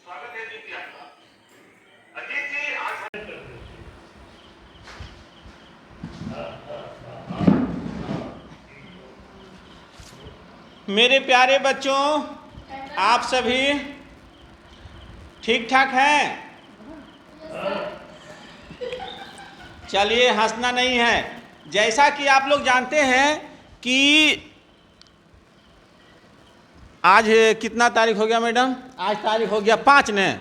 स्वागत है जी आपका। अजीत जी आज मेरे प्यारे बच्चों, आप सभी ठीक ठाक हैं? चलिए, हंसना नहीं है। जैसा कि आप लोग जानते हैं कि आज कितना तारीख हो गया मैडम? आज तारीख हो गया 5 ने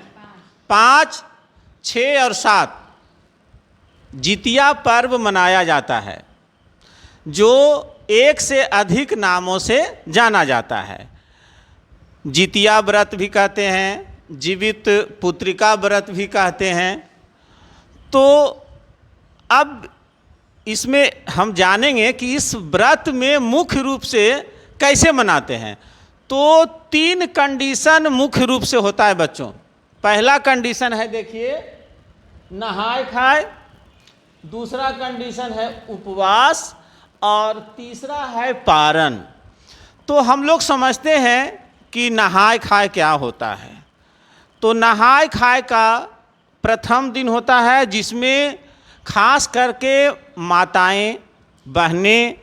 5, 6 और 7 जितिया पर्व मनाया जाता है, जो एक से अधिक नामों से जाना जाता है। जितिया व्रत भी कहते हैं, जीवित पुत्रिका व्रत भी कहते हैं। तो अब इसमें हम जानेंगे कि इस व्रत में मुख्य रूप से कैसे मनाते हैं। तो 3 कंडीशन मुख्य रूप से होता है बच्चों। पहला कंडीशन है, देखिए, नहाए खाए। दूसरा कंडीशन है उपवास, और तीसरा है पारण। तो हम लोग समझते हैं कि नहाए खाए क्या होता है। तो नहाए खाए का प्रथम दिन होता है, जिसमें खास करके माताएं, बहनें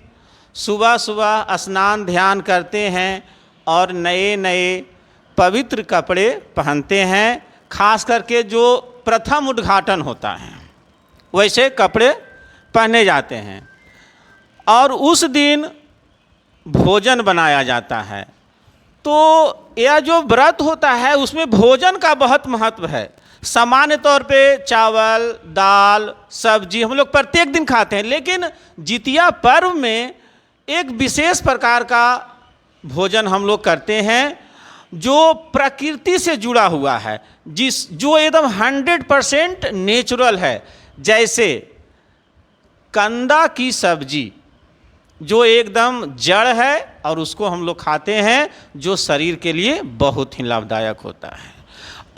सुबह सुबह स्नान ध्यान करते हैं और नए नए पवित्र कपड़े पहनते हैं। खास करके जो प्रथम उद्घाटन होता है वैसे कपड़े पहने जाते हैं, और उस दिन भोजन बनाया जाता है। तो यह जो व्रत होता है उसमें भोजन का बहुत महत्व है। सामान्य तौर पे चावल, दाल, सब्जी हम लोग प्रत्येक दिन खाते हैं, लेकिन जितिया पर्व में एक विशेष प्रकार का भोजन हम लोग करते हैं जो प्रकृति से जुड़ा हुआ है, जो एकदम 100% नेचुरल है। जैसे कंदा की सब्जी, जो एकदम जड़ है और उसको हम लोग खाते हैं, जो शरीर के लिए बहुत ही लाभदायक होता है।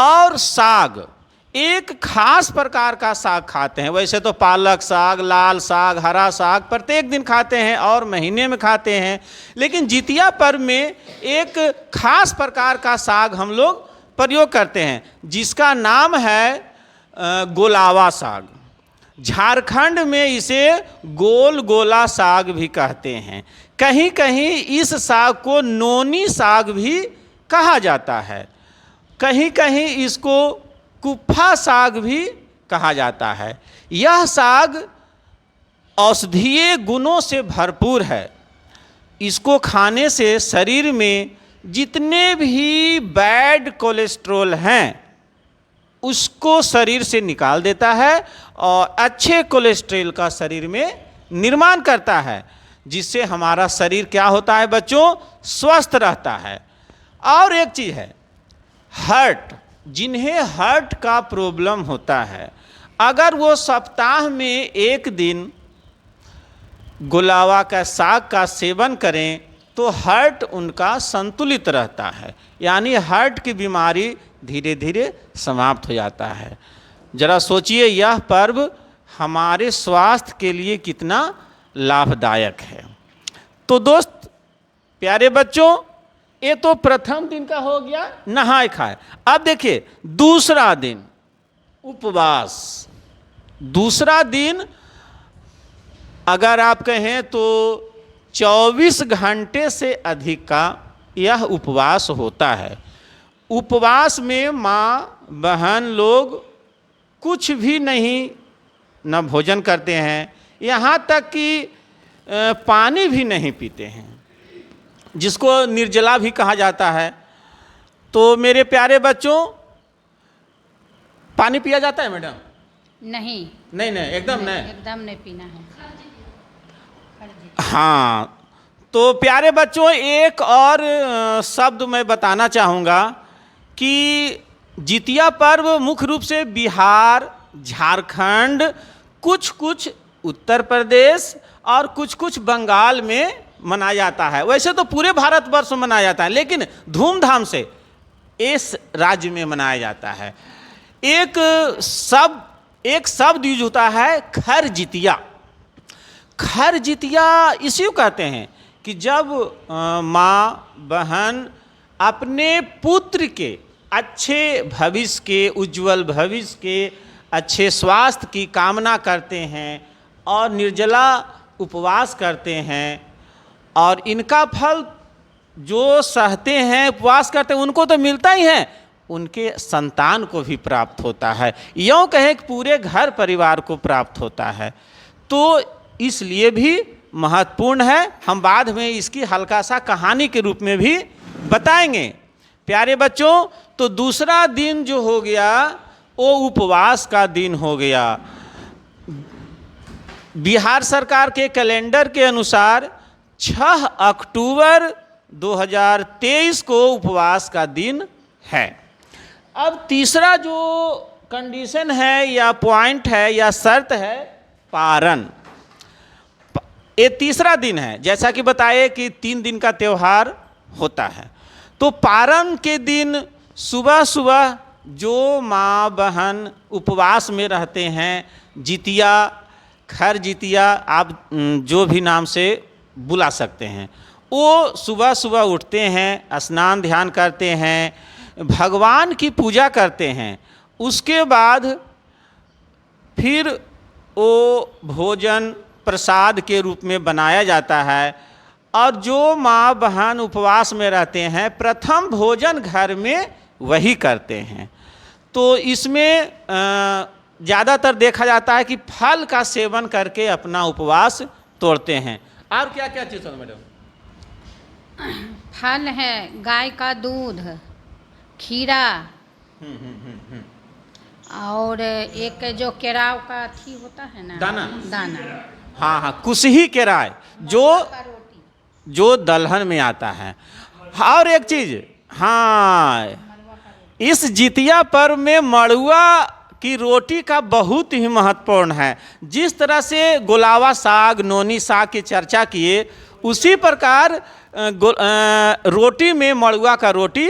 और साग, एक खास प्रकार का साग खाते हैं। वैसे तो पालक साग, लाल साग, हरा साग प्रत्येक दिन खाते हैं और महीने में खाते हैं, लेकिन जितिया पर्व में एक खास प्रकार का साग हम लोग प्रयोग करते हैं, जिसका नाम है गोलावा साग। झारखंड में इसे गोल गोला साग भी कहते हैं। कहीं कहीं इस साग को नोनी साग भी कहा जाता है। कहीं कहीं इसको कुप्फा साग भी कहा जाता है। यह साग औषधीय गुणों से भरपूर है। इसको खाने से शरीर में जितने भी बैड कोलेस्ट्रॉल हैं उसको शरीर से निकाल देता है और अच्छे कोलेस्ट्रॉल का शरीर में निर्माण करता है, जिससे हमारा शरीर क्या होता है बच्चों? स्वस्थ रहता है। और एक चीज़ है, हार्ट, जिन्हें हार्ट का प्रॉब्लम होता है, अगर वो सप्ताह में एक दिन गुलावा का साग का सेवन करें तो हार्ट उनका संतुलित रहता है, यानी हार्ट की बीमारी धीरे धीरे समाप्त हो जाता है। जरा सोचिए, यह पर्व हमारे स्वास्थ्य के लिए कितना लाभदायक है। तो दोस्त प्यारे बच्चों, ये तो प्रथम दिन का हो गया नहाए खाए। अब देखिए दूसरा दिन उपवास। दूसरा दिन अगर आप कहें तो 24 घंटे से अधिक का यह उपवास होता है। उपवास में माँ बहन लोग कुछ भी नहीं, न भोजन करते हैं, यहाँ तक कि पानी भी नहीं पीते हैं, जिसको निर्जला भी कहा जाता है। तो मेरे प्यारे बच्चों, पानी पिया जाता है मैडम? नहीं नहीं नहीं, एकदम नहीं, एकदम नहीं पीना है। हाँ, तो प्यारे बच्चों, एक और शब्द मैं बताना चाहूँगा कि जितिया पर्व मुख्य रूप से बिहार, झारखंड, कुछ उत्तर प्रदेश और कुछ बंगाल में मनाया जाता है। वैसे तो पूरे भारतवर्ष में मनाया जाता है, लेकिन धूमधाम से इस राज्य में मनाया जाता है। एक शब्द यूज होता है, खर जितिया। खर जितिया इसी को कहते हैं कि जब माँ बहन अपने पुत्र के अच्छे भविष्य के, उज्जवल भविष्य के, अच्छे स्वास्थ्य की कामना करते हैं और निर्जला उपवास करते हैं, और इनका फल जो सहते हैं, उपवास करते हैं, उनको तो मिलता ही है, उनके संतान को भी प्राप्त होता है, यूँ कहें कि पूरे घर परिवार को प्राप्त होता है। तो इसलिए भी महत्वपूर्ण है। हम बाद में इसकी हल्का सा कहानी के रूप में भी बताएंगे। प्यारे बच्चों, तो दूसरा दिन जो हो गया वो उपवास का दिन हो गया। बिहार सरकार के कैलेंडर के अनुसार 6 अक्टूबर 2023 को उपवास का दिन है। अब तीसरा जो कंडीशन है या पॉइंट है या शर्त है, पारण। ये तीसरा दिन है, जैसा कि बताए कि 3 दिन का त्यौहार होता है। तो पारण के दिन सुबह सुबह जो माँ बहन उपवास में रहते हैं, जितिया, खर जितिया, आप जो भी नाम से बुला सकते हैं, वो सुबह सुबह उठते हैं, स्नान ध्यान करते हैं, भगवान की पूजा करते हैं। उसके बाद फिर वो भोजन प्रसाद के रूप में बनाया जाता है, और जो माँ बहन उपवास में रहते हैं प्रथम भोजन घर में वही करते हैं। तो इसमें ज़्यादातर देखा जाता है कि फल का सेवन करके अपना उपवास तोड़ते हैं। और क्या क्या चीज़ है मैडम? फल है, गाय का दूध, खीरा, और एक जो केराव का थी होता है ना, दाना। हाँ हाँ, कुसही केराय जो दलहन में आता है। और एक चीज़, हाँ, इस जितिया पर्व में मड़ुआ की रोटी का बहुत ही महत्वपूर्ण है। जिस तरह से गोलावा साग, नोनी साग की चर्चा किए, उसी प्रकार रोटी में मड़ुआ का रोटी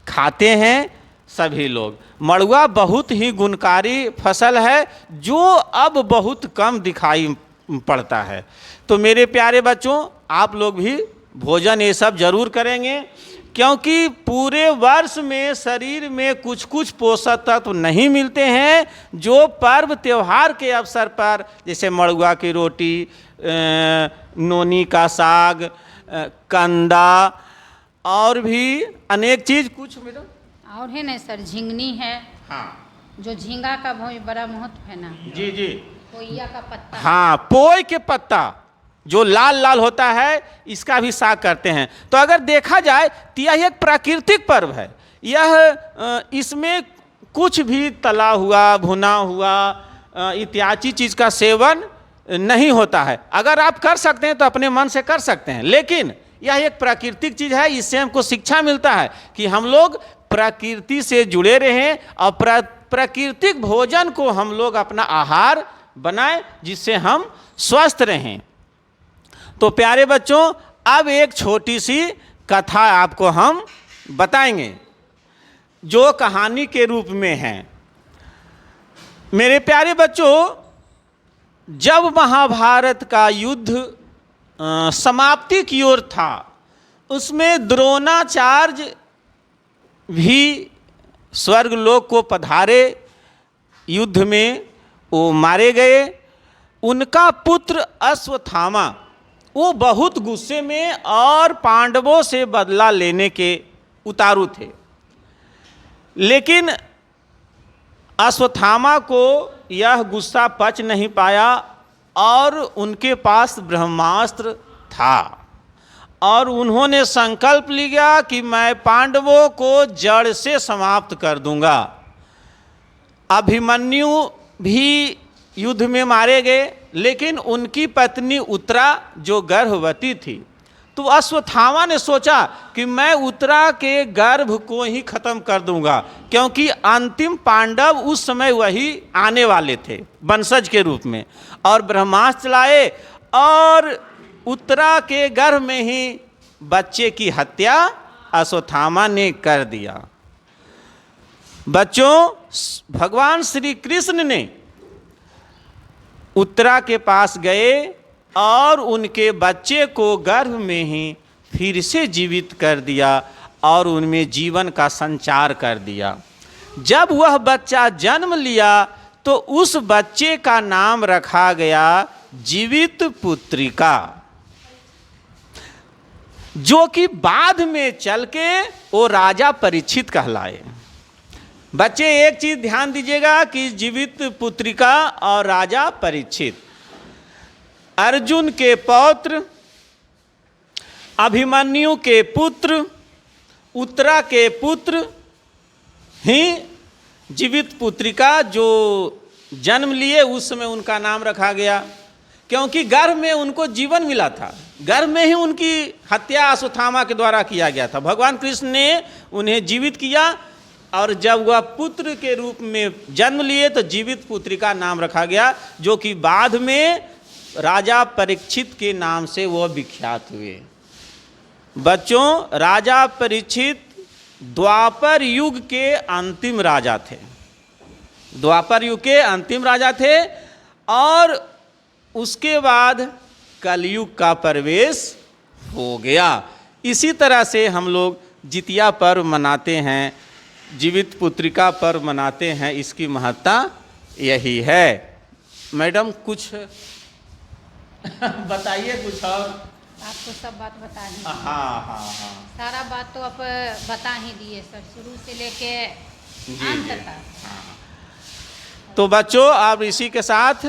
खाते हैं सभी लोग। मड़ुआ बहुत ही गुणकारी फसल है जो अब बहुत कम दिखाई पड़ता है। तो मेरे प्यारे बच्चों, आप लोग भी भोजन ये सब जरूर करेंगे, क्योंकि पूरे वर्ष में शरीर में कुछ कुछ पोषक तत्व नहीं मिलते हैं जो पर्व त्यौहार के अवसर पर, जैसे मड़ुआ की रोटी, नोनी का साग, कंदा, और भी अनेक चीज़। कुछ मैडम और है ना सर, झिंगनी है। हाँ, जो झींगा का बहुत बड़ा महत्व है ना। जी जी, पोइया का पत्ता। हाँ, पोई के पत्ता जो लाल लाल होता है, इसका भी साग करते हैं। तो अगर देखा जाए तो यह एक प्राकृतिक पर्व है। यह इसमें कुछ भी तला हुआ, भुना हुआ इत्यादि चीज़ का सेवन नहीं होता है। अगर आप कर सकते हैं तो अपने मन से कर सकते हैं, लेकिन यह एक प्राकृतिक चीज़ है। इससे हमको शिक्षा मिलता है कि हम लोग प्रकृति से जुड़े रहें और प्राकृतिक भोजन को हम लोग अपना आहार बनाएं, जिससे हम स्वस्थ रहें। तो प्यारे बच्चों, अब एक छोटी सी कथा आपको हम बताएंगे जो कहानी के रूप में है। मेरे प्यारे बच्चों, जब महाभारत का युद्ध समाप्ति की ओर था, उसमें द्रोणाचार्य भी स्वर्गलोक को पधारे। युद्ध में वो मारे गए। उनका पुत्र अश्वत्थामा, वो बहुत गुस्से में और पांडवों से बदला लेने के उतारू थे, लेकिन अश्वत्थामा को यह गुस्सा पच नहीं पाया और उनके पास ब्रह्मास्त्र था, और उन्होंने संकल्प लिया कि मैं पांडवों को जड़ से समाप्त कर दूंगा। अभिमन्यु भी युद्ध में मारे गए, लेकिन उनकी पत्नी उत्तरा जो गर्भवती थी, तो अश्वत्थामा ने सोचा कि मैं उत्तरा के गर्भ को ही खत्म कर दूंगा, क्योंकि अंतिम पांडव उस समय वही आने वाले थे वंशज के रूप में, और ब्रह्मास्त्र चलाए और उत्तरा के गर्भ में ही बच्चे की हत्या अश्वत्थामा ने कर दिया। बच्चों, भगवान श्री कृष्ण ने उत्तरा के पास गए और उनके बच्चे को गर्भ में ही फिर से जीवित कर दिया, और उनमें जीवन का संचार कर दिया। जब वह बच्चा जन्म लिया तो उस बच्चे का नाम रखा गया जीवित पुत्रिका, जो कि बाद में चल के वो राजा परीक्षित कहलाए। बच्चे एक चीज ध्यान दीजिएगा कि जीवित पुत्रिका और राजा परीक्षित, अर्जुन के पौत्र, अभिमन्यु के पुत्र, उत्तरा के पुत्र ही जीवित पुत्रिका जो जन्म लिए उस समय उनका नाम रखा गया, क्योंकि गर्भ में उनको जीवन मिला था। गर्भ में ही उनकी हत्या अश्वत्थामा के द्वारा किया गया था। भगवान कृष्ण ने उन्हें जीवित किया और जब वह पुत्र के रूप में जन्म लिए तो जीवित पुत्रिका नाम रखा गया, जो कि बाद में राजा परीक्षित के नाम से वह विख्यात हुए। बच्चों, राजा परीक्षित द्वापर युग के अंतिम राजा थे। द्वापर युग के अंतिम राजा थे और उसके बाद कलयुग का प्रवेश हो गया। इसी तरह से हम लोग जितिया पर्व मनाते हैं, जीवित पुत्रिका पर्व मनाते हैं। इसकी महत्ता यही है। मैडम कुछ बताइए कुछ और। आपको सब बात बता ही दी। हाँ। सारा बात तो आप बता ही दिए सर, शुरू से लेके अंत तक। तो बच्चों, अब इसी के साथ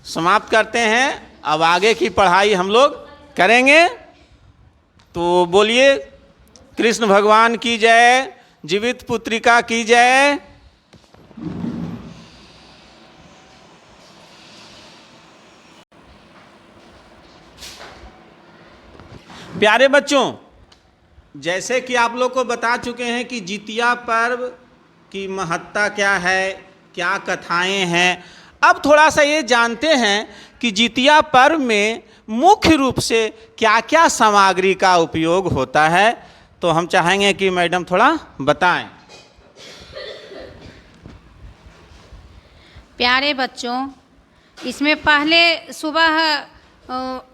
समाप्त करते हैं। अब आगे की पढ़ाई हम लोग करेंगे। तो बोलिए कृष्ण भगवान की जय, जीवित पुत्रिका की जय। प्यारे बच्चों, जैसे कि आप लोग को बता चुके हैं कि जितिया पर्व की महत्ता क्या है, क्या कथाएं हैं। अब थोड़ा सा ये जानते हैं कि जितिया पर्व में मुख्य रूप से क्या क्या सामग्री का उपयोग होता है। तो हम चाहेंगे कि मैडम थोड़ा बताएं। प्यारे बच्चों, इसमें पहले सुबह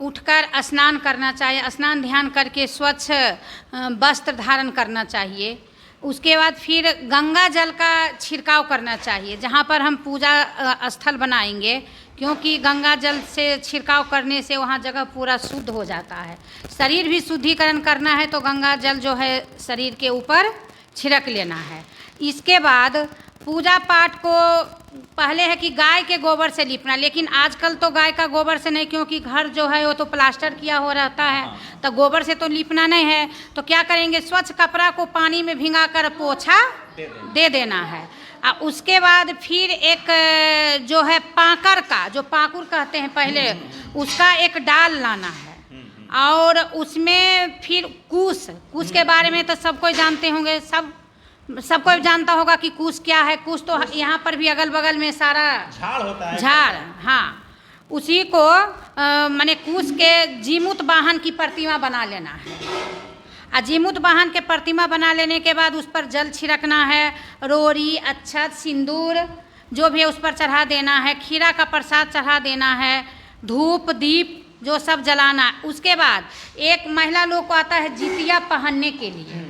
उठकर स्नान करना चाहिए। स्नान ध्यान करके स्वच्छ वस्त्र धारण करना चाहिए। उसके बाद फिर गंगा जल का छिड़काव करना चाहिए जहाँ पर हम पूजा स्थल बनाएंगे, क्योंकि गंगा जल से छिड़काव करने से वहाँ जगह पूरा शुद्ध हो जाता है। शरीर भी शुद्धिकरण करना है तो गंगा जल जो है शरीर के ऊपर छिड़क लेना है। इसके बाद पूजा पाठ को पहले है कि गाय के गोबर से लिपना, लेकिन आजकल तो गाय का गोबर से नहीं, क्योंकि घर जो है वो तो प्लास्टर किया हो रहता है, तो गोबर से तो लिपना नहीं है। तो क्या करेंगे, स्वच्छ कपड़ा को पानी में भिंगाकर पोछा दे देना है। और उसके बाद फिर एक जो है पाकर का, जो पाकुर कहते हैं पहले, उसका एक डाल लाना है और उसमें फिर कूस के बारे में तो सब कोई जानते होंगे, सब कोई जानता होगा कि कूस क्या है। कूस तो यहाँ पर भी अगल बगल में सारा झाड़ होता है, झाड़, हाँ, उसी को माने कूस के जीमूत वाहन की प्रतिमा बना लेना है। जीमूत वाहन के प्रतिमा बना लेने के बाद उस पर जल छिड़कना है, रोरी, अक्षत, सिंदूर जो भी है उस पर चढ़ा देना है, खीरा का प्रसाद चढ़ा देना है, धूप दीप जो सब जलाना है। उसके बाद एक महिला लोग को आता है जितिया पहनने के लिए।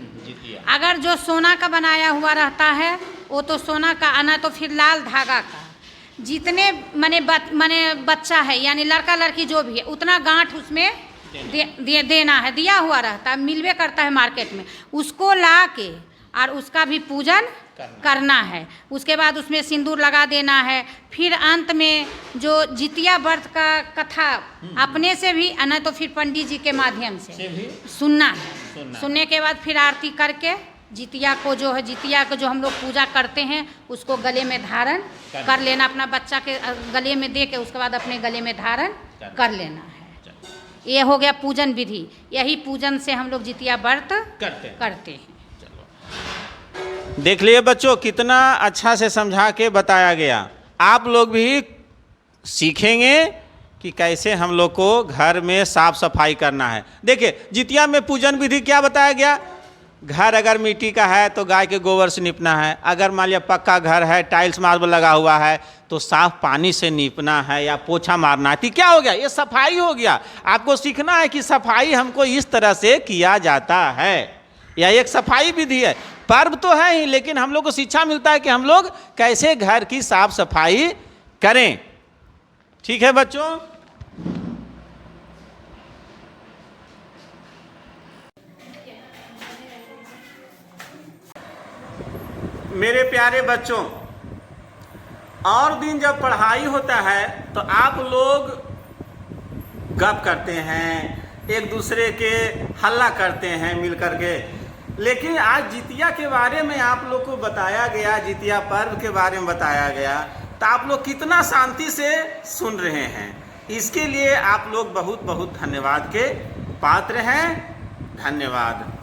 अगर जो सोना का बनाया हुआ रहता है वो तो सोना का, आना तो फिर लाल धागा का। जितने माने बच्चा है यानी लड़का लड़की जो भी है उतना गांठ उसमें देना है, दिया हुआ रहता है, मिलवे करता है मार्केट में। उसको ला के और उसका भी पूजन करना है। उसके बाद उसमें सिंदूर लगा देना है। फिर अंत में जो जितिया व्रत का कथा अपने से भी, न तो फिर पंडित जी के माध्यम से सुनना है। सुनने के बाद फिर आरती करके जितिया को जो है, जितिया को जो हम लोग पूजा करते हैं उसको गले में धारण कर लेना, अपना बच्चा के गले में दे के उसके बाद अपने गले में धारण कर लेना है। ये हो गया पूजन विधि। यही पूजन से हम लोग जितिया व्रत करते हैं। देख लिए बच्चों, कितना अच्छा से समझा के बताया गया। आप लोग भी सीखेंगे कि कैसे हम लोग को घर में साफ सफाई करना है। देखिए जितिया में पूजन विधि क्या बताया गया। घर अगर मिट्टी का है तो गाय के गोबर से नीपना है। अगर मान लिया पक्का घर है, टाइल्स मार्बल लगा हुआ है, तो साफ पानी से नीपना है या पोछा मारना है। ठीक, क्या हो गया, ये सफाई हो गया। आपको सीखना है कि सफाई हमको इस तरह से किया जाता है। या एक सफाई विधि है। पर्व तो है ही, लेकिन हम लोग को शिक्षा मिलता है कि हम लोग कैसे घर की साफ सफाई करें। ठीक है बच्चों, मेरे प्यारे बच्चों, और दिन जब पढ़ाई होता है तो आप लोग गप करते हैं, एक दूसरे के हल्ला करते हैं मिल करके, लेकिन आज जितिया के बारे में आप लोग को बताया गया, जितिया पर्व के बारे में बताया गया, तो आप लोग कितना शांति से सुन रहे हैं। इसके लिए आप लोग बहुत बहुत धन्यवाद के पात्र हैं। धन्यवाद।